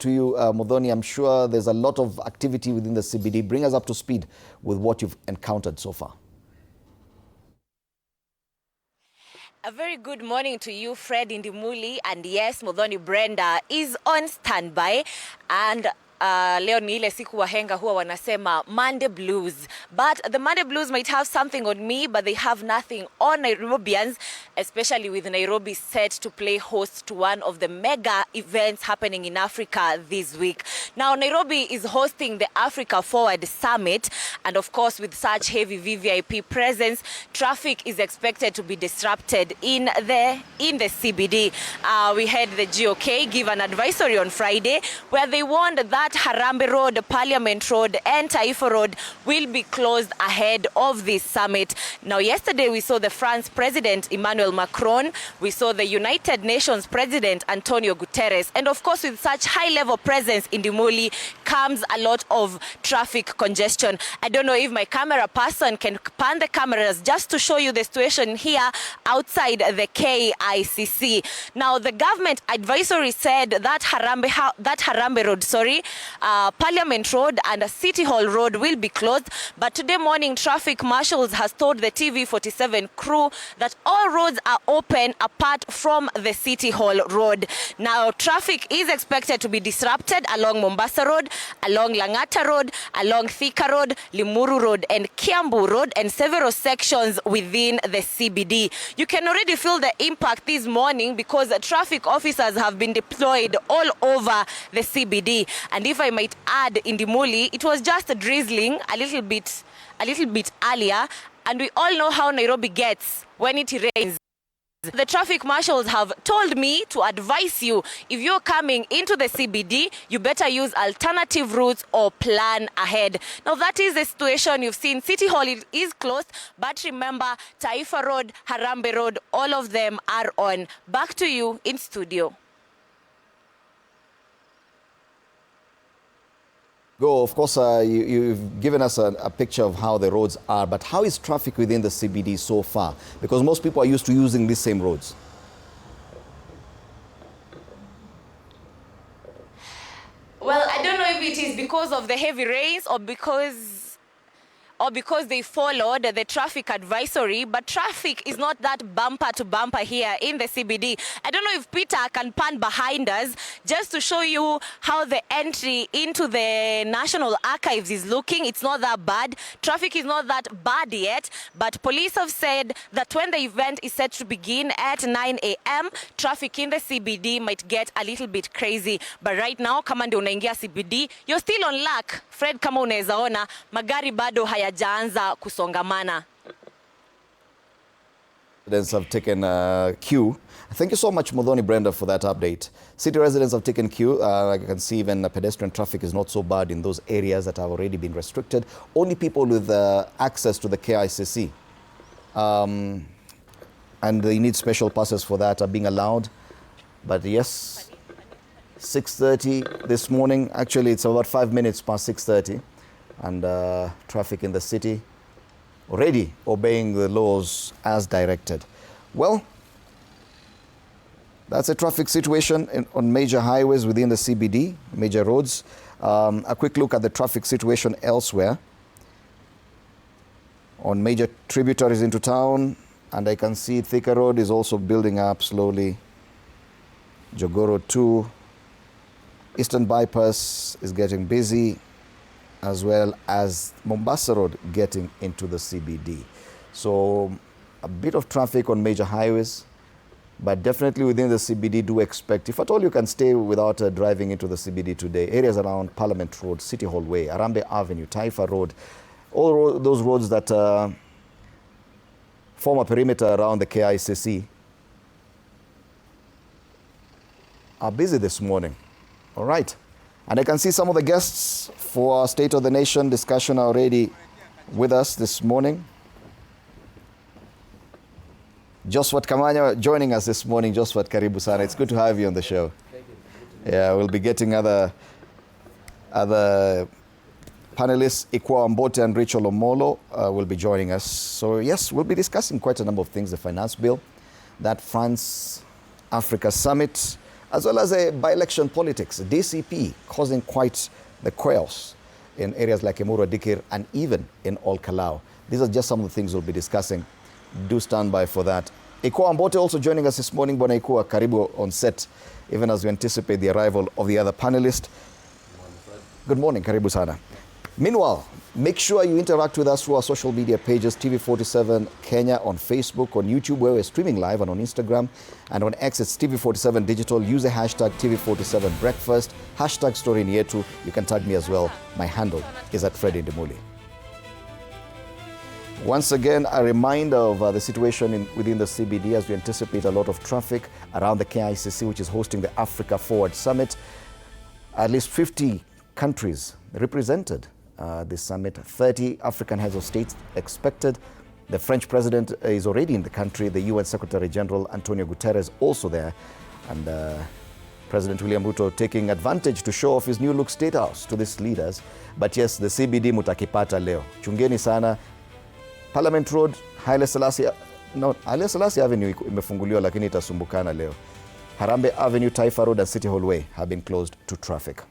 to you, Muthoni. I'm sure there's a lot of activity within the CBD. Bring us up to speed with what you've encountered so far. A very good morning to you, Fred Indimuli, and yes, Muthoni Brenda is on standby, and leo ni ile siku wahenga huwa wanasema Monday blues, but the Monday blues might have something on me, but they have nothing on Nairobians, especially with Nairobi set to play host to one of the mega events happening in Africa this week. Now, Nairobi is hosting the Africa Forward Summit, and of course, with such heavy VVIP presence, traffic is expected to be disrupted in the CBD. We had the GOK give an advisory on Friday where they warned that Harambee Road, Parliament Road, and Taifa Road will be closed ahead of this summit. Now, yesterday we saw the France President Emmanuel Macron, we saw the United Nations President Antonio Guterres, and of course, with such high-level presence in Dimuli comes a lot of traffic congestion. I don't know if my camera person can pan the cameras just to show you the situation here outside the KICC. Now, the government advisory said that Harambee Road, Parliament Road and City Hall Road will be closed, but today morning traffic marshals has told the TV47 crew that all roads are open apart from the City Hall Road. Now, traffic is expected to be disrupted along Mombasa Road, along Langata Road, along Thika Road, Limuru Road and Kiambu Road, and several sections within the CBD. You can already feel the impact this morning because traffic officers have been deployed all over the CBD. And if I might add, in Dimuli, it was just drizzling a little bit earlier, and we all know how Nairobi gets when it rains. The traffic marshals have told me to advise you, if you're coming into the CBD, you better use alternative routes or plan ahead. Now, that is the situation you've seen. City Hall is closed, but remember, Taifa Road, Harambee Road, all of them are on. Back to you in studio. Of course, you've given us a picture of how the roads are, but how is traffic within the CBD so far? Because most people are used to using these same roads. Well, I don't know if it is because of the heavy rains or because they followed the traffic advisory, but traffic is not that bumper to bumper here in the CBD. I don't know if Peter can pan behind us just to show you how the entry into the National Archives is looking. It's not that bad. Traffic is not that bad yet, but police have said that when the event is set to begin at 9 a.m., traffic in the CBD might get a little bit crazy. But right now, kama ndio unaingia CBD, you're still on luck. Fred, kama unaweza ona, magari bado hayajaanza kusongamana. Residents have taken queue. Thank you so much, Muthoni Brenda, for that update. City residents have taken queue. Like you can see, even pedestrian traffic is not so bad in those areas that have already been restricted. Only people with access to the KICC, and they need special passes for that, are being allowed. But yes, 6:30 this morning. Actually, it's about 5 minutes past 6:30. And traffic in the city already obeying the laws as directed. Well, that's a traffic situation on major highways within the CBD, major roads. A quick look at the traffic situation elsewhere. On major tributaries into town, and I can see Thika Road is also building up slowly. Jogoo 2, Eastern Bypass is getting busy, as well as Mombasa Road getting into the CBD. So a bit of traffic on major highways, but definitely within the CBD do expect, if at all you can stay without driving into the CBD today, areas around Parliament Road, City Hall Way, Harambee Avenue, Taifa Road, all those roads that form a perimeter around the KICC are busy this morning. All right. And I can see some of the guests for our State of the Nation discussion are already with us this morning. Josephat Kamanya joining us this morning. Josephat, karibu sana. It's good to have you on the show. Yeah, we'll be getting other panelists. Ikwa Mbote and Rachel Omolo will be joining us. So yes, we'll be discussing quite a number of things. The finance bill, that France-Africa summit, as well as by-election politics. DCP causing quite the chaos in areas like Emuru Dikir and even in Ol Kalou. These are just some of the things we'll be discussing. Do stand by for that. Ikua Ambote also joining us this morning. Bwana Ikua, karibu on set, even as we anticipate the arrival of the other panelist. Good morning, karibu sana. Meanwhile, make sure you interact with us through our social media pages, TV47 Kenya on Facebook, on YouTube, where we're streaming live, and on Instagram. And on X, it's TV47 Digital. Use the hashtag TV47 Breakfast, hashtag Story Yetu. You can tag me as well. My handle is at Fred Indimuli. Once again, a reminder of the situation within the CBD as we anticipate a lot of traffic around the KICC, which is hosting the Africa Forward Summit. At least 50 countries represented this summit, 30 African heads of state expected. The French president is already in the country, the UN Secretary General Antonio Guterres also there, and President William Ruto taking advantage to show off his new look state house to these leaders. But yes, the CBD mutakipata leo. Chungeni sana. Parliament Road, Haile Selassie Avenue imefunguliwa lakini itasumbukana leo. Harambe Avenue, Taifa Road and City Hall Way have been closed to traffic.